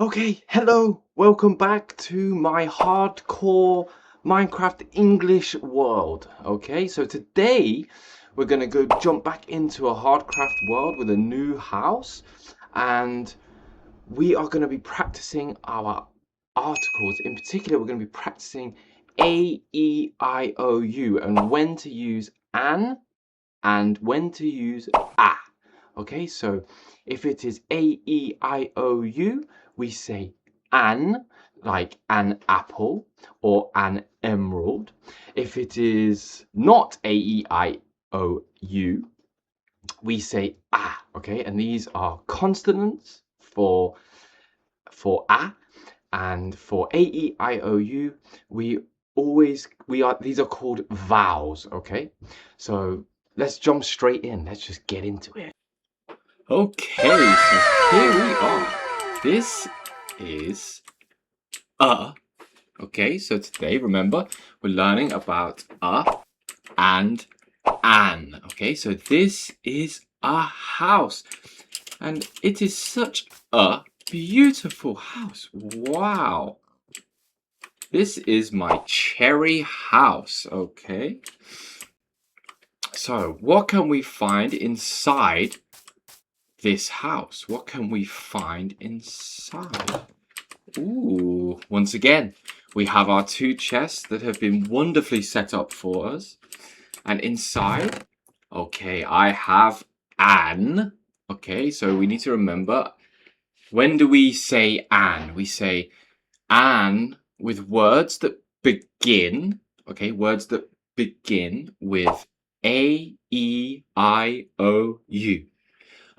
Okay, hello, welcome back to my hardcore Minecraft English world. Okay, so today we're gonna go jump back into a hardcraft world with a new house, and we are gonna be practicing our articles. In particular, we're gonna be practicing A, E, I, O, U, and when to use an and when to use a. Okay, so if it is A, E, I, O, U, we say an, like an apple or an emerald. If it is not A, E, I, O, U, we say a, okay? And these are consonants for a, and for A, E, I, O, U, these are called vowels, okay? So let's jump straight in. Let's just get into it. Okay, so here we are. This is a. Okay, so today, remember, we're learning about a and an. Okay, so this is a house. And it is such a beautiful house. Wow. This is my cherry house. Okay. So, what can we find inside this house? What can we find inside? Ooh, once again, we have our two chests that have been wonderfully set up for us. And inside, okay, I have an. Okay, so we need to remember, when do we say an? We say an with words that begin, okay, words that begin with A, E, I, O, U.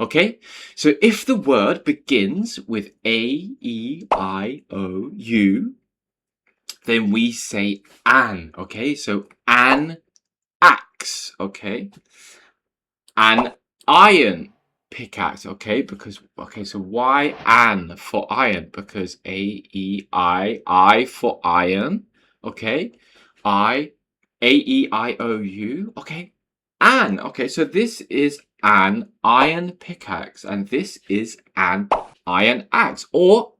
Okay, so if the word begins with A, E, I, O, U, then we say an, okay? So an axe, okay? An iron pickaxe, okay? So why an for iron? Because A, E, I for iron, okay? A, E, I, O, U, okay? An, okay, so this is an iron pickaxe, and this is an iron axe, or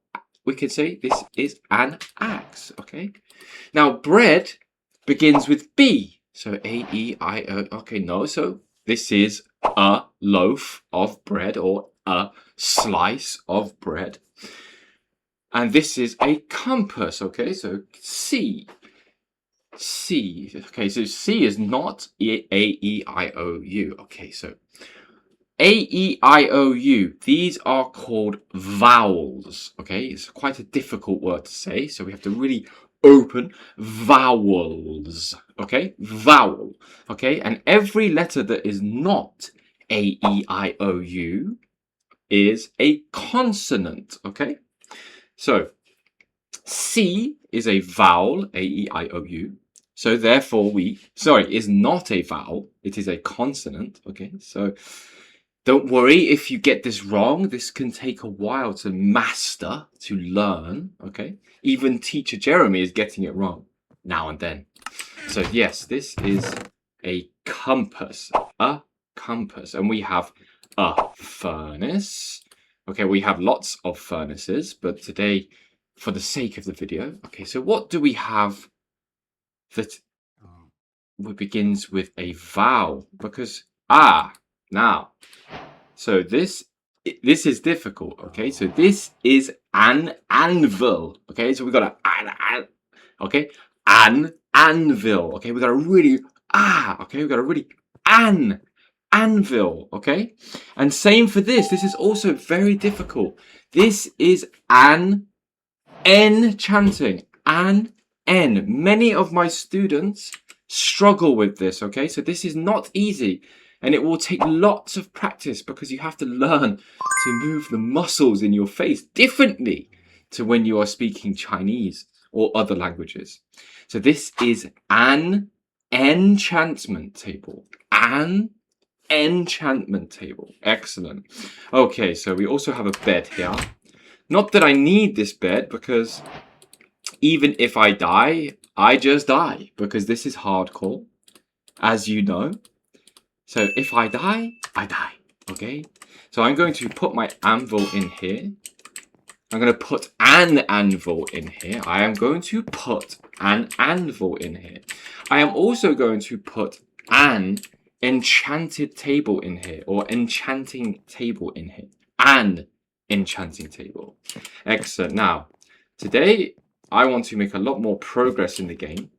we could say this is an axe, okay? Now, bread begins with B, so A, E, I, O, okay, no, so this is a loaf of bread, or a slice of bread, and this is a compass, okay, so C, okay, so C is not A, E, I, O, U, okay, so A, E, I, O, U, these are called vowels, okay? It's quite a difficult word to say, so we have to really open vowels, okay? Vowel, okay? And every letter that is not A, E, I, O, U is a consonant, okay? So, C is a vowel, A, E, I, O, U. So therefore is not a vowel, it is a consonant, okay? So don't worry if you get this wrong. This can take a while to master, to learn, okay? Even teacher Jeremy is getting it wrong now and then. So yes, this is a compass, and we have a furnace. Okay, we have lots of furnaces, but today, for the sake of the video, okay, so what do we have that begins with a vowel? Because now, so this is difficult, okay? So this is an anvil, okay? So we got an anvil, okay? We got a really okay? We got a really anvil, okay? And same for this. This is also very difficult. This is an enchanting, Many of my students struggle with this, okay? So this is not easy, and it will take lots of practice because you have to learn to move the muscles in your face differently to when you are speaking Chinese or other languages. So this is an enchantment table. An enchantment table. Excellent. Okay, so we also have a bed here. Not that I need this bed, because even if I die, I just die, because this is hardcore, as you know. So if I die, I die, okay? So I'm going to put my anvil in here, I'm going to put an anvil in here. I am going to put an anvil in here. I am also going to put an enchanted table in here, or enchanting table in here. An enchanting table. Excellent. Now, today I want to make a lot more progress in the game.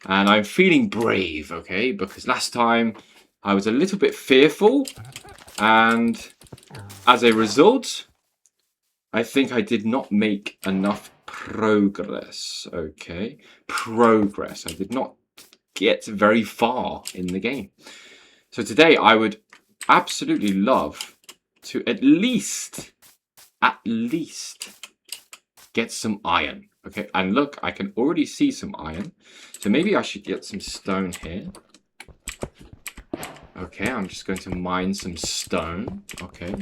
And I'm feeling brave, okay? Because last time I was a little bit fearful. And as a result, I think I did not make enough progress, okay? Progress. I did not get very far in the game. So today I would absolutely love to at least get some iron, okay? And look, I can already see some iron. So maybe I should get some stone here. Okay, I'm just going to mine some stone, okay?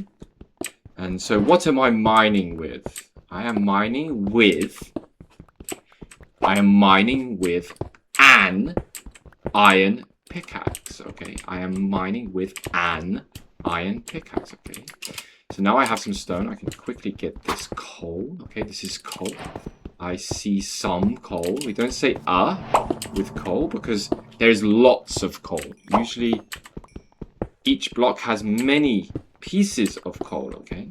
And so what am I mining with? I am mining with an iron pickaxe, okay? I am mining with an iron pickaxe, okay? So now I have some stone. I can quickly get this coal, okay? This is coal. I see some coal. We don't say with coal because there's lots of coal. Usually each block has many pieces of coal, okay?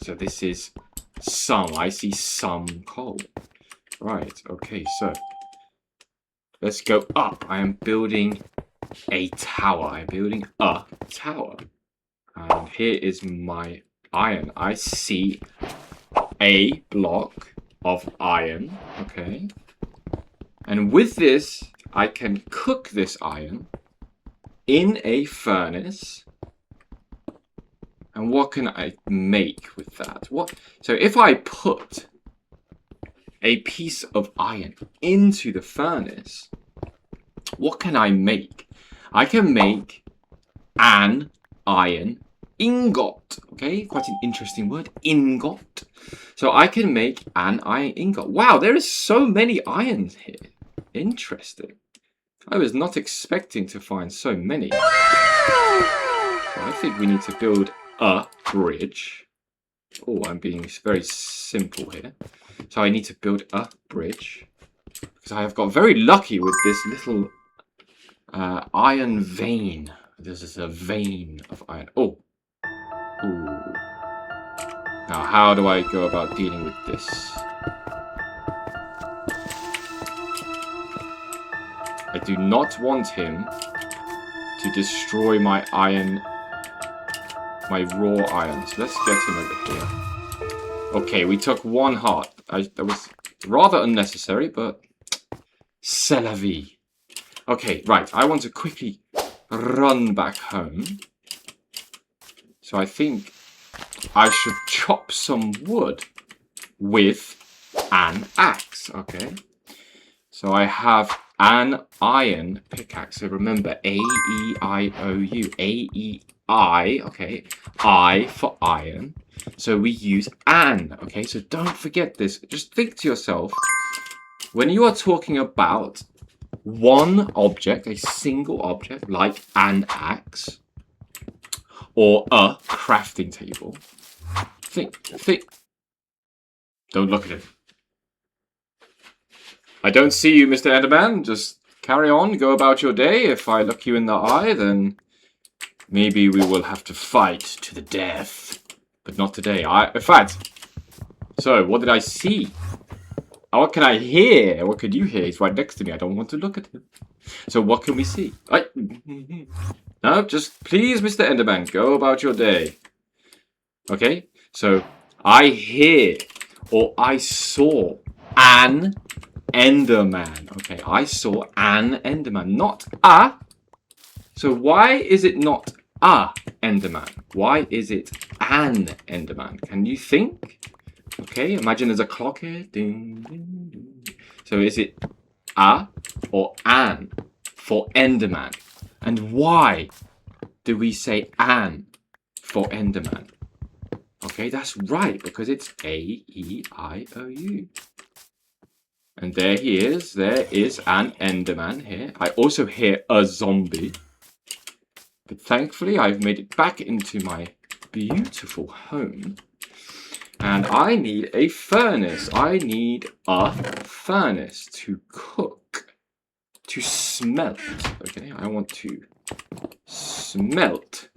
So this is some. I see some coal. Right, okay, so let's go up. I am building a tower. I'm building a tower. And here is my iron. I see a block of iron, okay? And with this, I can cook this iron in a furnace. And what can I make with that? So if I put a piece of iron into the furnace, what can I make? I can make an iron ingot. Okay, quite an interesting word, ingot. So I can make an iron ingot. Wow, there is so many irons here. Interesting. I was not expecting to find so many. So I think we need to build a bridge. Oh, I'm being very simple here. So I need to build a bridge. Because I have got very lucky with this little iron vein. This is a vein of iron. Oh. Ooh. Now, how do I go about dealing with this? I do not want him to destroy my iron, my raw iron. So let's get him over here. Okay, we took one heart. That was rather unnecessary, but c'est la vie. Okay, right. I want to quickly run back home. So I think I should chop some wood with an axe. Okay. So I have an iron pickaxe. So remember, A-E-I-O-U. A-E-I, okay. I for iron. So we use an, okay? So don't forget this. Just think to yourself, when you are talking about one object, a single object, like an axe, or a crafting table, think. Don't look at it. I don't see you, Mr. Enderman. Just carry on, go about your day. If I look you in the eye, then maybe we will have to fight to the death. But not today. In fact, so what did I see? What can I hear? What could you hear? He's right next to me. I don't want to look at him. So what can we see? No, just please, Mr. Enderman, go about your day. Okay, so I hear or I saw an enderman. Okay, I saw an enderman, not a. So why is it not a enderman? Why is it an enderman? Can you think? Okay, imagine there's a clock here. Ding, ding, ding. So is it a or an for enderman? And why do we say an for enderman? Okay, that's right, because it's A-E-I-O-U. And there he is. There is an enderman here. I also hear a zombie. But thankfully, I've made it back into my beautiful home. And I need a furnace. I need a furnace to cook, to smelt. Okay, I want to smelt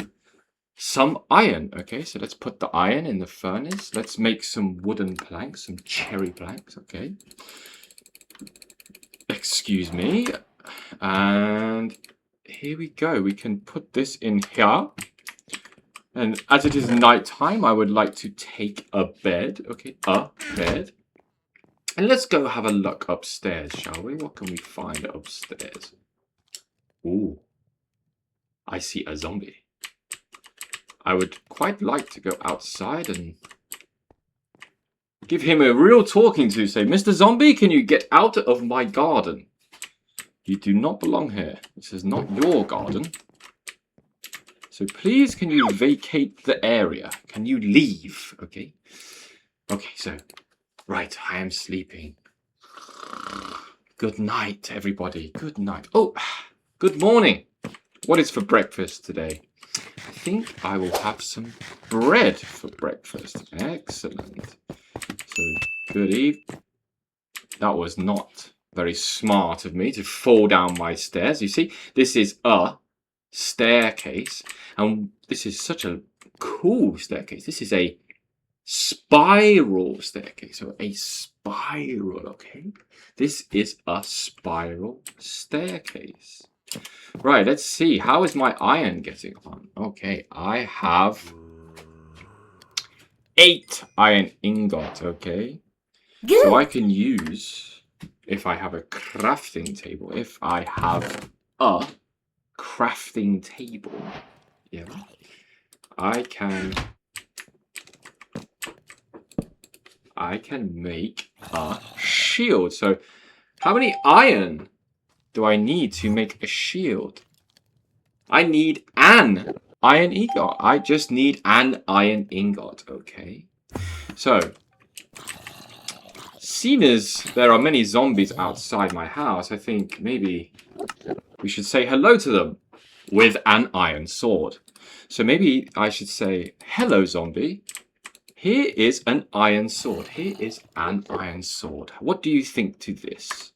some iron. Okay, so let's put the iron in the furnace. Let's make some wooden planks, some cherry planks. Okay. Excuse me. And here we go. We can put this in here. And as it is night time, I would like to take a bed. Okay, a bed. And let's go have a look upstairs, shall we? What can we find upstairs? Ooh, I see a zombie. I would quite like to go outside and give him a real talking to. Say, Mr. Zombie, can you get out of my garden? You do not belong here. This is not your garden. So please, can you vacate the area? Can you leave? Okay. Okay, so, right, I am sleeping. Good night, everybody. Good night. Oh, good morning. What is for breakfast today? I think I will have some bread for breakfast. Excellent. So, good evening. That was not very smart of me to fall down my stairs. You see, this is a staircase, and this is such a cool staircase. This is a spiral staircase, so a spiral. Okay, this is a spiral staircase. Right, let's see, how is my iron getting on? Okay, I have 8 iron ingots. Okay, so I can use, if I have a crafting table, if I have a crafting table, yeah, I can make a shield. So how many iron do I need to make a shield? I need an iron ingot. I just need an iron ingot. Okay, so seeing as there are many zombies outside my house, I think maybe we should say hello to them with an iron sword. So maybe I should say, hello, zombie. Here is an iron sword. Here is an iron sword. What do you think to this?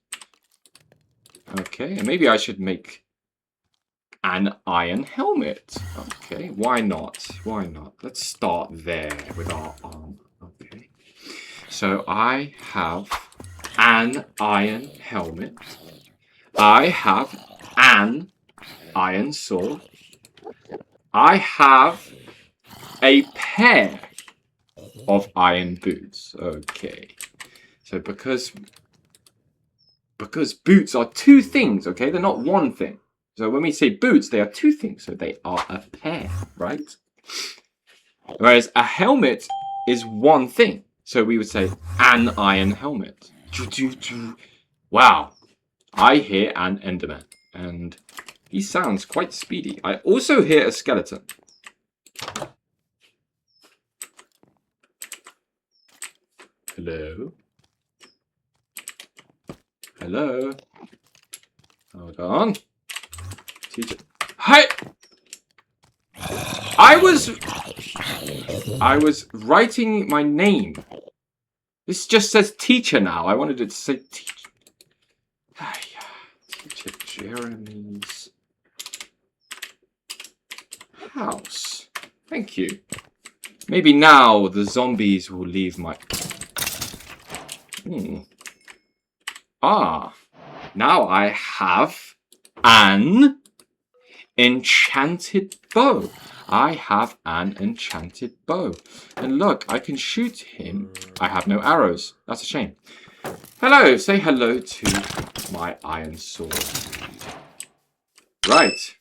Okay, and maybe I should make an iron helmet. Okay, why not? Why not? Let's start there with our armor. Okay, so I have an iron helmet. I have an iron sword. I have a pair of iron boots. Okay, so because boots are 2 things, okay, they're not 1 thing. So when we say boots, they are 2 things, so they are a pair, right? Whereas a helmet is 1 thing, so we would say an iron helmet. Wow, I hear an enderman, and he sounds quite speedy. I also hear a skeleton. Hello? Hello? Hold on. Teacher. Hi! I was writing my name. This just says teacher now. I wanted it to say teacher. Teacher Jeremy's house. Thank you. Maybe now the zombies will leave my... Ah, now I have an enchanted bow. I have an enchanted bow. And look, I can shoot him. I have no arrows. That's a shame. Hello, say hello to my iron sword. Right,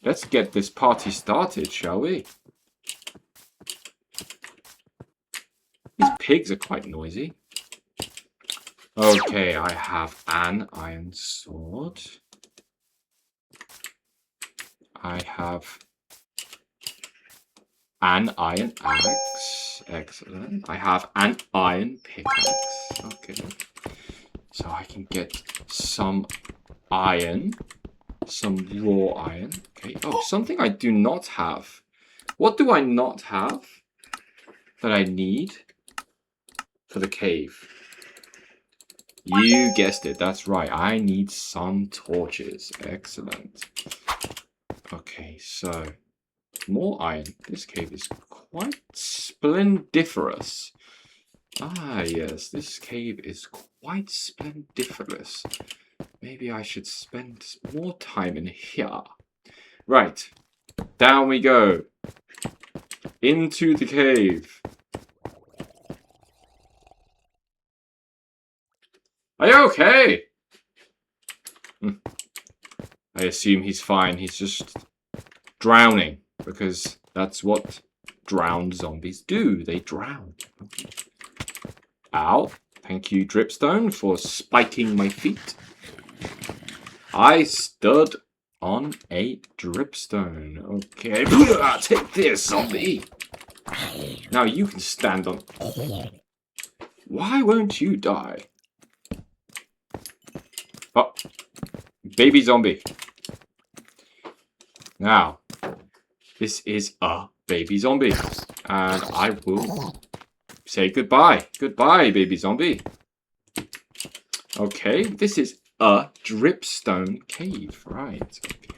let's get this party started, shall we? These pigs are quite noisy. Okay, I have an iron sword. I have an iron axe. Excellent. I have an iron pickaxe. Okay. So I can get some iron. Some raw iron. Okay. Oh, something I do not have. What do I not have that I need? for the cave? You guessed it, that's right. I need some torches. Excellent. Okay, so more iron. This cave is quite splendiferous. Ah, yes, this cave is quite splendiferous. Maybe I should spend more time in here. Right, down we go. Into the cave. Are you okay? I assume he's fine. He's just drowning, because that's what drowned zombies do. They drown. Okay. Ow. Thank you, Dripstone, for spiking my feet. I stood on a dripstone. Okay. Take this, zombie. Now you can stand on... Why won't you die? Oh. Baby zombie. Now, this is a baby zombie. And I will say goodbye. Goodbye, baby zombie. Okay, this is a dripstone cave. Right. Okay.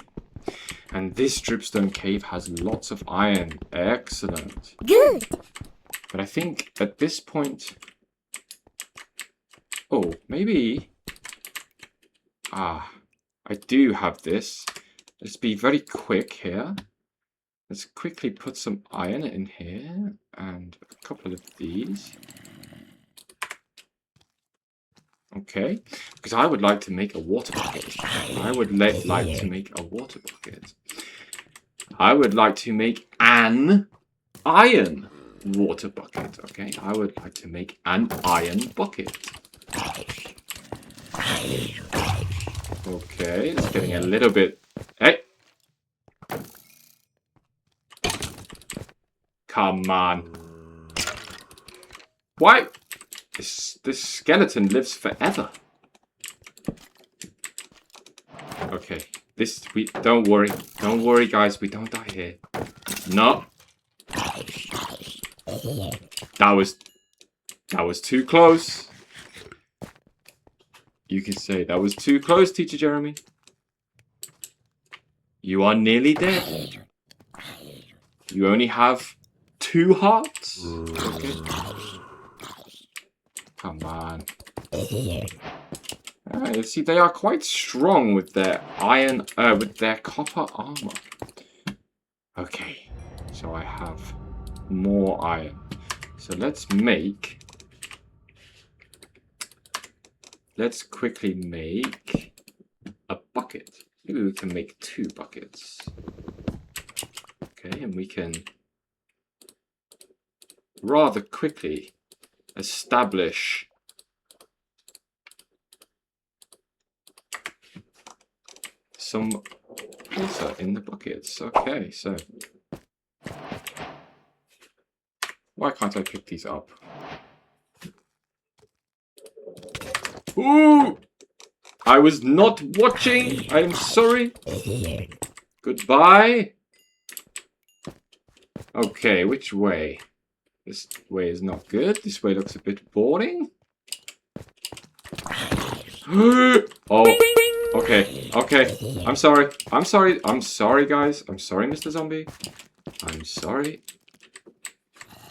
And this dripstone cave has lots of iron. Excellent. Good. But I think at this point... Oh, maybe... Ah, I do have this. Let's be very quick here. Let's quickly put some iron in here. And a couple of these. Okay. Because I would like to make a water bucket. I would like to make a water bucket. I would like to make an iron water bucket. Okay. I would like to make an iron bucket. Okay. It's getting a little bit... Hey! Come on. Why? This skeleton lives forever. Okay. Don't worry guys, we don't die here. No. That was too close. You can say that was too close, Teacher Jeremy. You are nearly dead. You only have 2 hearts. Okay. Come on. See, they are quite strong with their iron, with their copper armor. Okay, so I have more iron. So let's quickly make a bucket. Maybe we can make 2 buckets. Okay, and we can rather quickly establish some water in the buckets. Okay, so why can't I pick these up? Ooh! I was not watching. I am sorry. Goodbye. Okay, which way? This way is not good. This way looks a bit boring. Oh, okay, okay. I'm sorry. I'm sorry. I'm sorry, guys. I'm sorry, Mr. Zombie. I'm sorry.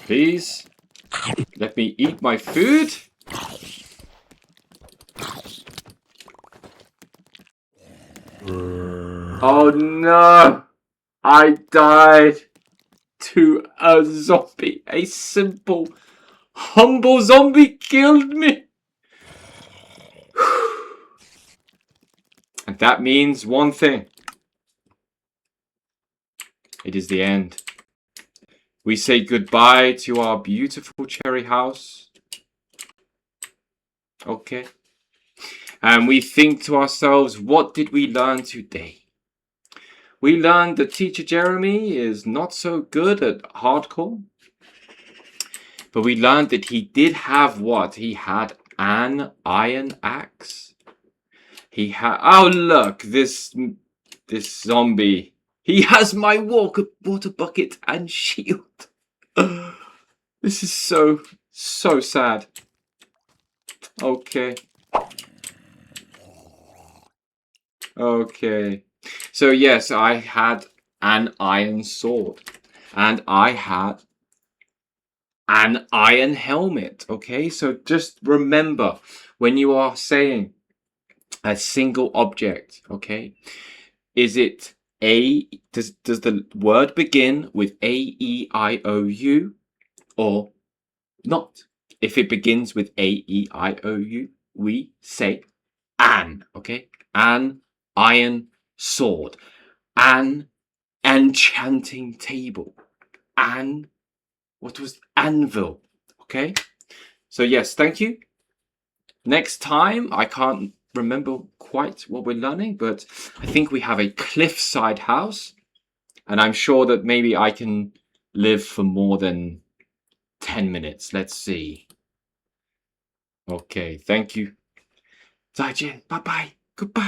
Please, let me eat my food. Oh no! I died to a zombie. A simple, humble zombie killed me. And that means one thing. It is the end. We say goodbye to our beautiful cherry house. Okay. And we think to ourselves, what did we learn today? We learned that Teacher Jeremy is not so good at hardcore. But we learned that he did have what? He had an iron axe. He had... Oh, look, this zombie. He has my water bucket and shield. This is so sad. Okay. Okay. So yes, I had an iron sword. And I had an iron helmet. Okay, so just remember when you are saying a single object, okay, is it does the word begin with A-E-I-O-U or not? If it begins with A-E-I-O-U, we say an, okay? An iron sword, an enchanting table, what was anvil, okay? So yes, thank you. Next time, I can't remember quite what we're learning, but I think we have a cliffside house, and I'm sure that maybe I can live for more than 10 minutes. Let's see. Okay, thank you. 再见，拜拜，goodbye.